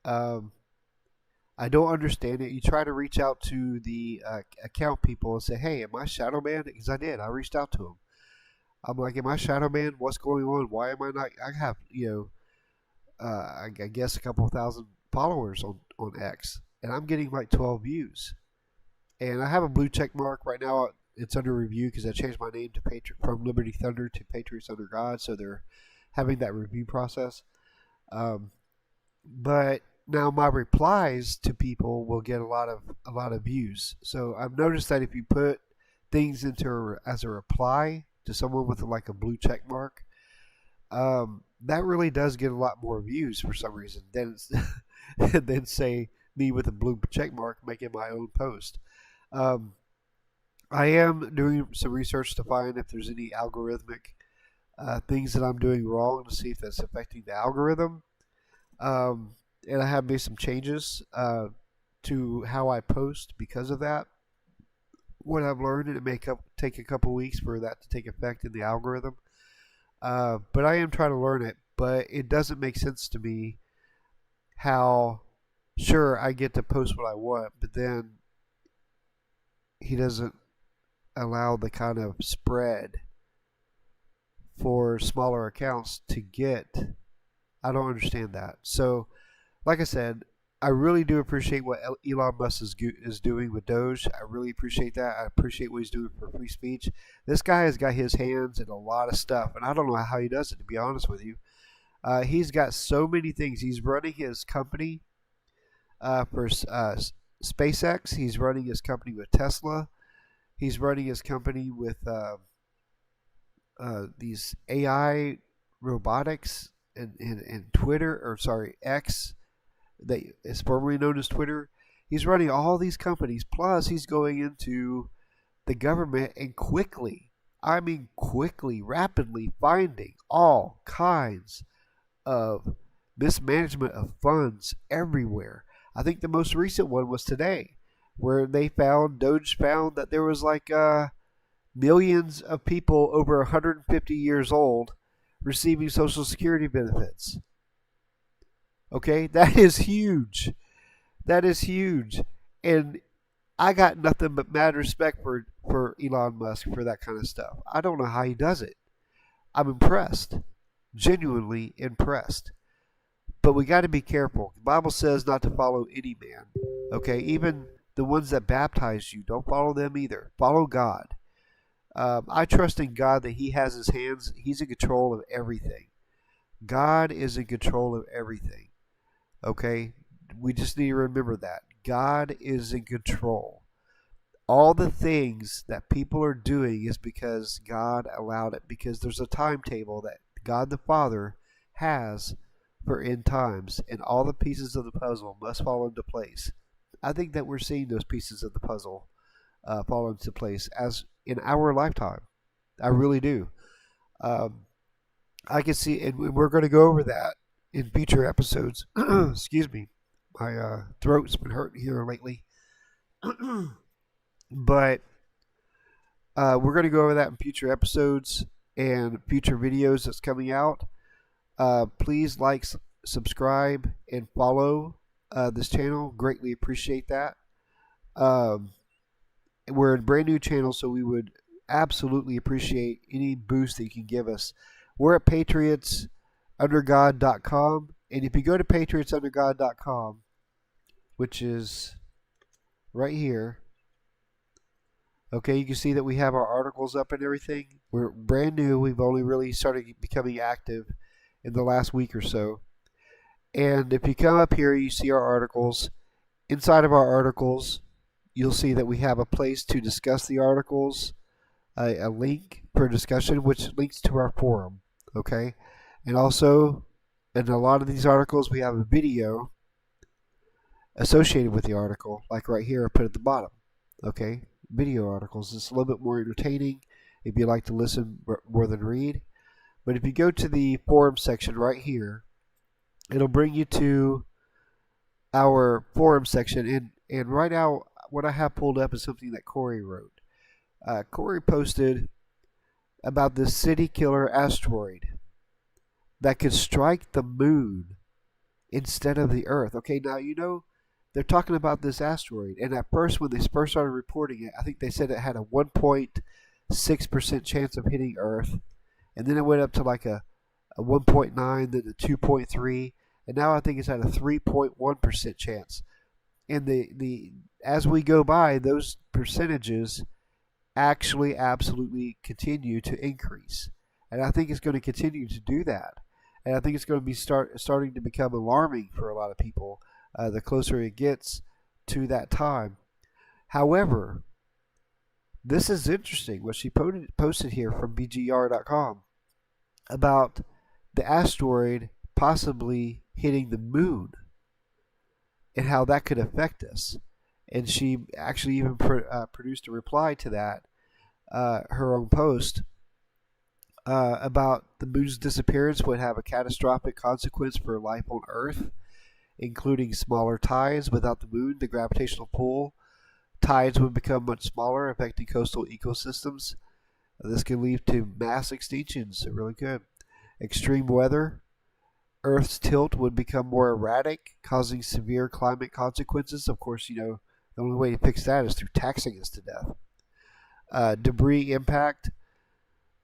Um, I don't understand it. You try to reach out to the account people and say, "Hey, am I shadow banned?" Because I did. I reached out to them. I'm like, "Am I shadow banned? What's going on? Why am I not?" I have, I guess a couple thousand followers on X, and I'm getting like 12 views. And I have a blue check mark right now. It's under review because I changed my name to from Liberty Thunder to Patriots Under God, so they're having that review process. Um, but now my replies to people will get a lot of views. So I've noticed that if you put things into as a reply to someone with like a blue check mark, that really does get a lot more views for some reason than say me with a blue check mark making my own post. Um, I am doing some research to find if there's any algorithmic things that I'm doing wrong to see if that's affecting the algorithm. Um, and I have made some changes to how I post because of that. What I've learned, and it may take a couple weeks for that to take effect in the algorithm. But I am trying to learn it. But it doesn't make sense to me how, sure, I get to post what I want, but then he doesn't allow the kind of spread for smaller accounts to get. I don't understand that. So, like I said, I really do appreciate what Elon Musk is doing with Doge. I really appreciate that. I appreciate what he's doing for free speech. This guy has got his hands in a lot of stuff, and I don't know how he does it, to be honest with you. He's got so many things. He's running his company for SpaceX. He's running his company with Tesla. He's running his company with these AI robotics and Twitter, or sorry, X, that is formerly known as Twitter. He's running all these companies. Plus, he's going into the government and quickly, I mean quickly, rapidly finding all kinds of mismanagement of funds everywhere. I think the most recent one was today, where Doge found that there was like millions of people over 150 years old receiving Social Security benefits. Okay, that is huge. That is huge. And I got nothing but mad respect for Elon Musk for that kind of stuff. I don't know how he does it. I'm impressed. Genuinely impressed. But we got to be careful. The Bible says not to follow any man. Okay, even the ones that baptize you, don't follow them either. Follow God. I trust in God that He has His hands. He's in control of everything. God is in control of everything. Okay? We just need to remember that. God is in control. All the things that people are doing is because God allowed it. Because there's a timetable that God the Father has for end times. And all the pieces of the puzzle must fall into place. I think that we're seeing those pieces of the puzzle fall into place as in our lifetime. I really do. I can see, and we're going to go over that in future episodes. Excuse me, my throat's been hurting here lately. But we're going to go over that in future episodes and future videos that's coming out. Please like, subscribe, and follow this channel. Greatly appreciate that. We're a brand new channel, so we would absolutely appreciate any boost that you can give us. We're at patriotsundergod.com, and if you go to patriotsundergod.com, which is right here, Okay, you can see that we have our articles up and everything. We're brand new. We've only really started becoming active in the last week or so. And if you come up here, you see our articles. Inside of our articles, you'll see that we have a place to discuss the articles, a link for discussion, which links to our forum. Okay, and also in a lot of these articles, we have a video associated with the article, like right here, I put at the bottom. Okay, video articles. It's a little bit more entertaining if you like to listen more than read. But if you go to the forum section right here, it'll bring you to our forum section. And right now, what I have pulled up is something that Corey wrote. Corey posted about this city killer asteroid that could strike the moon instead of the Earth. Okay, now you know they're talking about this asteroid, and at first when they first started reporting it, I think they said it had a 1.6% chance of hitting Earth, and then it went up to like a 1.9, then a 2.3, and now I think it's at a 3.1% chance. And the as we go by, those percentages actually absolutely continue to increase, and I think it's going to continue to do that. And I think it's going to be starting to become alarming for a lot of people the closer it gets to that time. However, this is interesting what she posted here from BGR.com about the asteroid possibly hitting the moon and how that could affect us. And she actually even produced a reply to that, her own post, about the moon's disappearance would have a catastrophic consequence for life on Earth, including smaller tides. Without the moon, the gravitational pull, tides would become much smaller, affecting coastal ecosystems. This could lead to mass extinctions. It really could. Extreme weather. Earth's tilt would become more erratic, causing severe climate consequences. Of course, you know, the only way to fix that is through taxing us to death. Debris impact.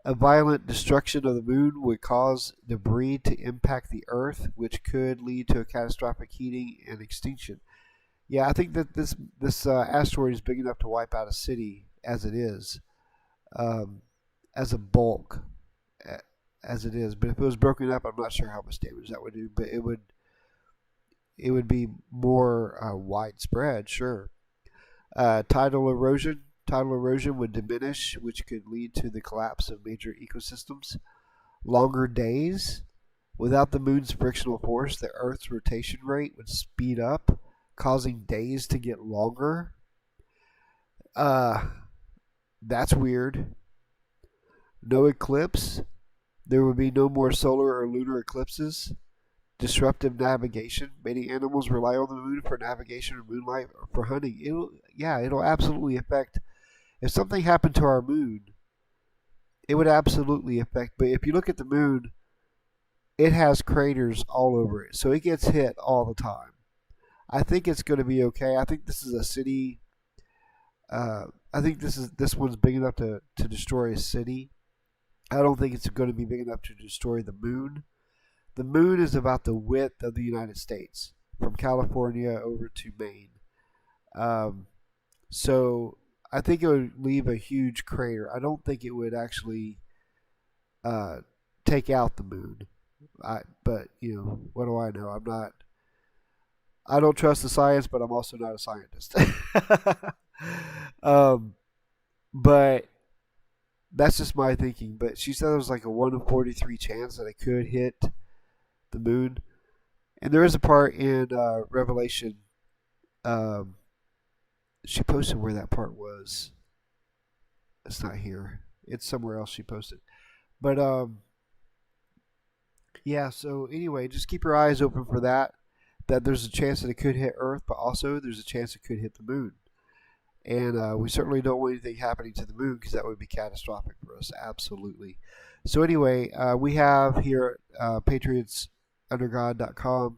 A violent destruction of the moon would cause debris to impact the Earth, which could lead to a catastrophic heating and extinction. Yeah, I think that this asteroid is big enough to wipe out a city as it is, as a bulk, as it is. But if it was broken up, I'm not sure how much damage that would do. But it would be more widespread, sure. Tidal erosion. Tidal erosion would diminish, which could lead to the collapse of major ecosystems. Longer days. Without the moon's frictional force, the Earth's rotation rate would speed up, causing days to get longer. That's weird. No eclipse. There would be no more solar or lunar eclipses. Disruptive navigation. Many animals rely on the moon for navigation or moonlight or for hunting. It'll absolutely affect. If something happened to our moon, it would absolutely affect. But if you look at the moon, it has craters all over it, so it gets hit all the time. I think it's going to be okay. I think this is a city. I think this one's big enough to destroy a city. I don't think it's going to be big enough to destroy the moon. The moon is about the width of the United States, from California over to Maine. So I think it would leave a huge crater. I don't think it would actually take out the moon. But you know, what do I know? I don't trust the science, but I'm also not a scientist. But that's just my thinking. But she said it was like a 1 in 43 chance that it could hit the moon. And there is a part in Revelation. She posted where that part was. It's not here. It's somewhere else she posted. But yeah, so anyway, just keep your eyes open for that. That there's a chance that it could hit Earth, but also there's a chance it could hit the moon. And we certainly don't want anything happening to the moon because that would be catastrophic for us. Absolutely. So anyway, we have here patriotsundergod.com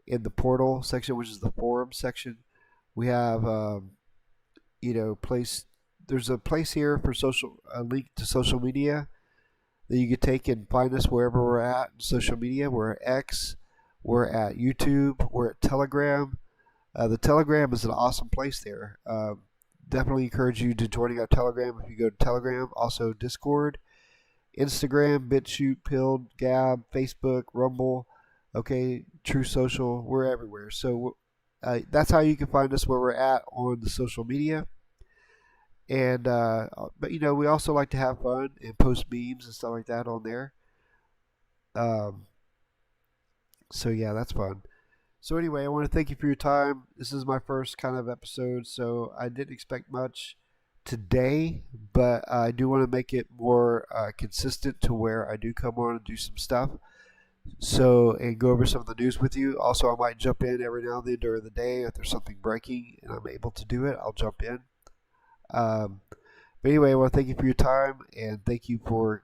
in the portal section, which is the forum section. We have, place. There's a place here for a link to social media that you could take and find us wherever we're at in social media. We're at X, we're at YouTube, we're at Telegram. The Telegram is an awesome place there. definitely encourage you to joining our Telegram if you go to Telegram. Also Discord, Instagram, BitChute, Pilled, Gab, Facebook, Rumble, okay, True Social. We're everywhere. So that's how you can find us where we're at on the social media. And but we also like to have fun and post memes and stuff like that on there. Um, so yeah, that's fun. So anyway, I want to thank you for your time. This is my first kind of episode, so I didn't expect much today, but I do want to make it more consistent to where I do come on and do some stuff. So, and go over some of the news with you. Also, I might jump in every now and then during the day if there's something breaking and I'm able to do it. I'll jump in. But anyway, I want to thank you for your time and thank you for.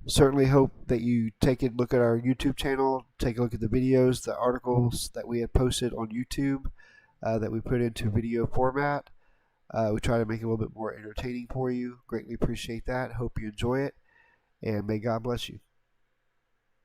Certainly hope that you take a look at our YouTube channel, take a look at the videos, the articles that we have posted on YouTube that we put into video format. We try to make it a little bit more entertaining for you. Greatly appreciate that. Hope you enjoy it, and may God bless you.